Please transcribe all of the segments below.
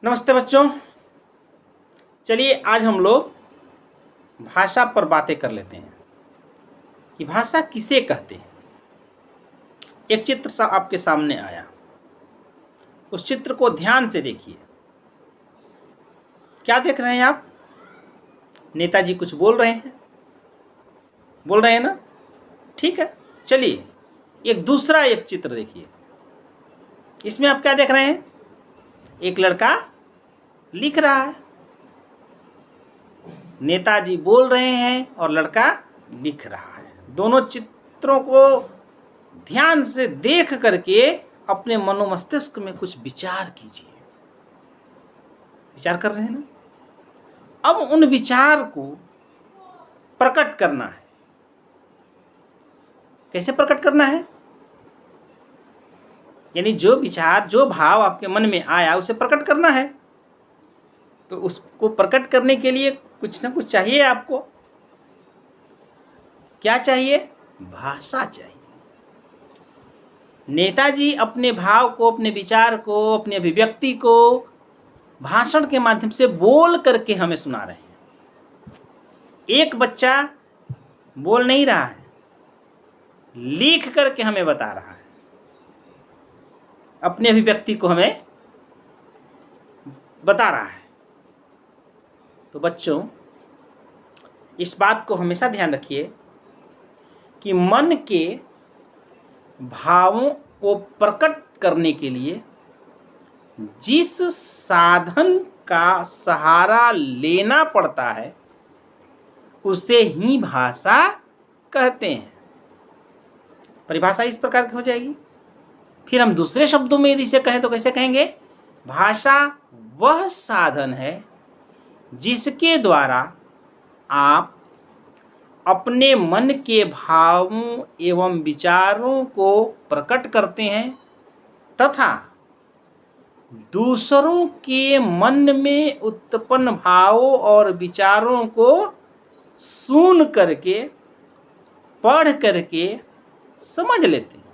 नमस्ते बच्चों। चलिए आज हम लोग भाषा पर बातें कर लेते हैं कि भाषा किसे कहते हैं। एक चित्र सा आपके सामने आया, उस चित्र को ध्यान से देखिए। क्या देख रहे हैं आप? नेताजी कुछ बोल रहे हैं ना? ठीक है, चलिए एक चित्र देखिए। इसमें आप क्या देख रहे हैं? एक लड़का लिख रहा है। नेताजी बोल रहे हैं और लड़का लिख रहा है। दोनों चित्रों को ध्यान से देख करके अपने मनोमस्तिष्क में कुछ विचार कीजिए। विचार कर रहे हैं ना? अब उन विचार को प्रकट करना है। कैसे प्रकट करना है? यानी जो विचार, जो भाव आपके मन में आया उसे प्रकट करना है। तो उसको प्रकट करने के लिए कुछ ना कुछ चाहिए आपको। क्या चाहिए? भाषा चाहिए। नेताजी अपने भाव को, अपने विचार को, अपनी अभिव्यक्ति को भाषण के माध्यम से बोल करके हमें सुना रहे हैं। एक बच्चा बोल नहीं रहा है, लिख करके हमें बता रहा है, अपनी अभिव्यक्ति को हमें बता रहा है। तो बच्चों, इस बात को हमेशा ध्यान रखिए कि मन के भावों को प्रकट करने के लिए जिस साधन का सहारा लेना पड़ता है उसे ही भाषा कहते हैं। परिभाषा इस प्रकार की हो जाएगी। फिर हम दूसरे शब्दों में यदि इसे कहें तो कैसे कहेंगे? भाषा वह साधन है जिसके द्वारा आप अपने मन के भावों एवं विचारों को प्रकट करते हैं तथा दूसरों के मन में उत्पन्न भावों और विचारों को सुन करके, पढ़ करके समझ लेते हैं।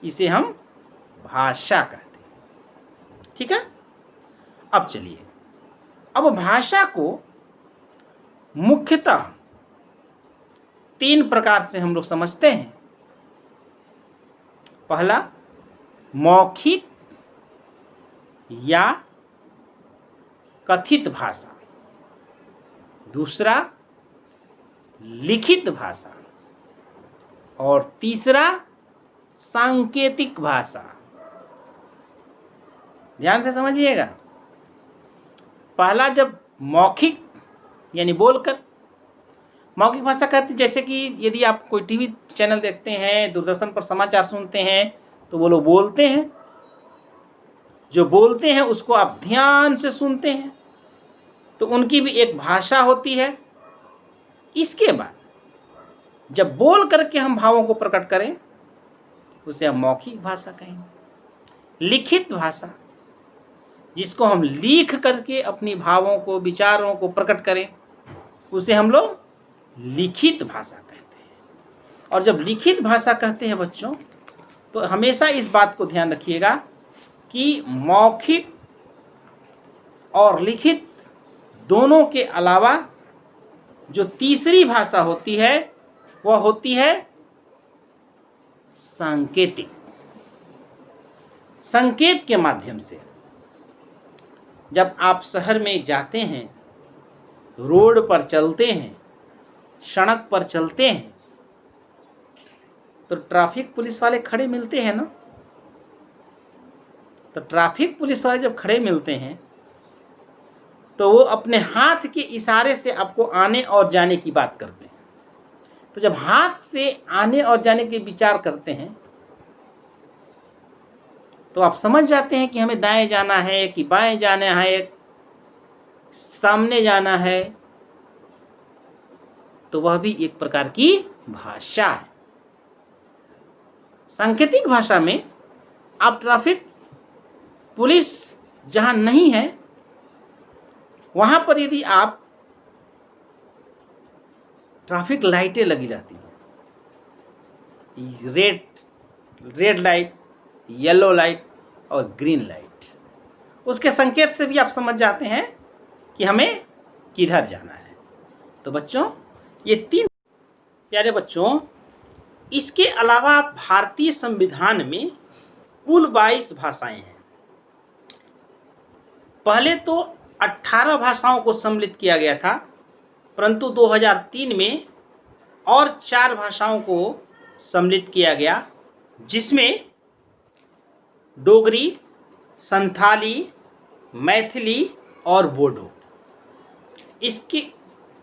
इसे हम भाषा कहते हैं। ठीक है? अब चलिए, अब भाषा को मुख्यतः 3 प्रकार से हम लोग समझते हैं। पहला, मौखिक या कथित भाषा। दूसरा, लिखित भाषा। और तीसरा, सांकेतिक भाषा। ध्यान से समझिएगा। पहला, जब मौखिक यानी बोलकर, मौखिक भाषा कहते हैं, जैसे कि यदि आप कोई टीवी चैनल देखते हैं, दूरदर्शन पर समाचार सुनते हैं, तो वो लोग बोलते हैं। जो बोलते हैं उसको आप ध्यान से सुनते हैं, तो उनकी भी एक भाषा होती है। इसके बाद जब बोल करके हम भावों को प्रकट करें उसे हम मौखिक भाषा कहेंगे। लिखित भाषा, जिसको हम लिख करके अपनी भावों को, विचारों को प्रकट करें, उसे हम लोग लिखित भाषा कहते हैं। और जब लिखित भाषा कहते हैं बच्चों, तो हमेशा इस बात को ध्यान रखिएगा कि मौखिक और लिखित दोनों के अलावा जो तीसरी भाषा होती है वह होती है सांकेतिक। संकेत के माध्यम से जब आप शहर में जाते हैं, रोड पर चलते हैं, सड़क पर चलते हैं, तो ट्रैफिक पुलिस वाले खड़े मिलते हैं ना। तो ट्रैफिक पुलिस वाले जब खड़े मिलते हैं तो वो अपने हाथ के इशारे से आपको आने और जाने की बात करते हैं। तो जब हाथ से आने और जाने के विचार करते हैं तो आप समझ जाते हैं कि हमें दाएं जाना है कि बाएं जाना है, सामने जाना है। तो वह भी एक प्रकार की भाषा है। सांकेतिक भाषा में आप ट्रैफिक पुलिस जहां नहीं है वहां पर यदि आप, ट्रैफिक लाइटें लगी जाती हैं, रेड लाइट, येलो लाइट और ग्रीन लाइट, उसके संकेत से भी आप समझ जाते हैं कि हमें किधर जाना है। तो बच्चों, ये 3 प्यारे बच्चों, इसके अलावा भारतीय संविधान में कुल 22 भाषाएं हैं। पहले तो 18 भाषाओं को सम्मिलित किया गया था, परंतु 2003 में और 4 भाषाओं को सम्मिलित किया गया, जिसमें डोगरी, संथाली, मैथिली और बोडो। इसकी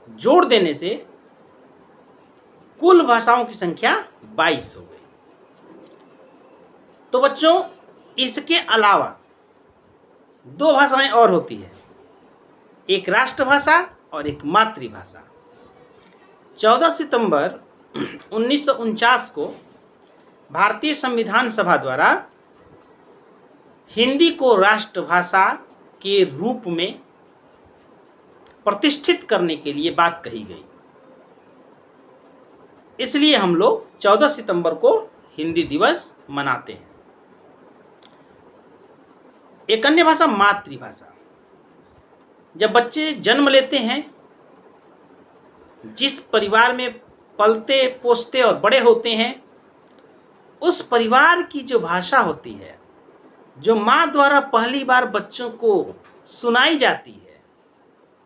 जोड़ देने से कुल भाषाओं की संख्या 22 हो गई। तो बच्चों, इसके अलावा 2 भाषाएं और होती है, एक राष्ट्रभाषा और एक मातृभाषा। 14 सितंबर 1949 को भारतीय संविधान सभा द्वारा हिंदी को राष्ट्रभाषा के रूप में प्रतिष्ठित करने के लिए बात कही गई। इसलिए हम लोग 14 सितंबर को हिंदी दिवस मनाते हैं। एक अन्य भाषा मातृभाषा। जब बच्चे जन्म लेते हैं, जिस परिवार में पलते पोसते और बड़े होते हैं, उस परिवार की जो भाषा होती है, जो माँ द्वारा पहली बार बच्चों को सुनाई जाती है,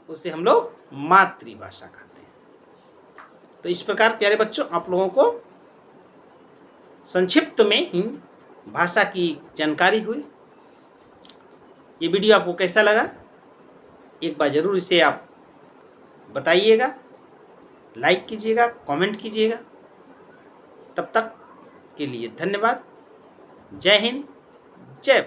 उसे हम लोग मातृभाषा कहते हैं। तो इस प्रकार प्यारे बच्चों, आप लोगों को संक्षिप्त में भाषा की जानकारी हुई। ये वीडियो आपको कैसा लगा, एक बार जरूर इसे आप बताइएगा, लाइक कीजिएगा, कमेंट कीजिएगा। तब तक के लिए धन्यवाद। जय हिंद, जय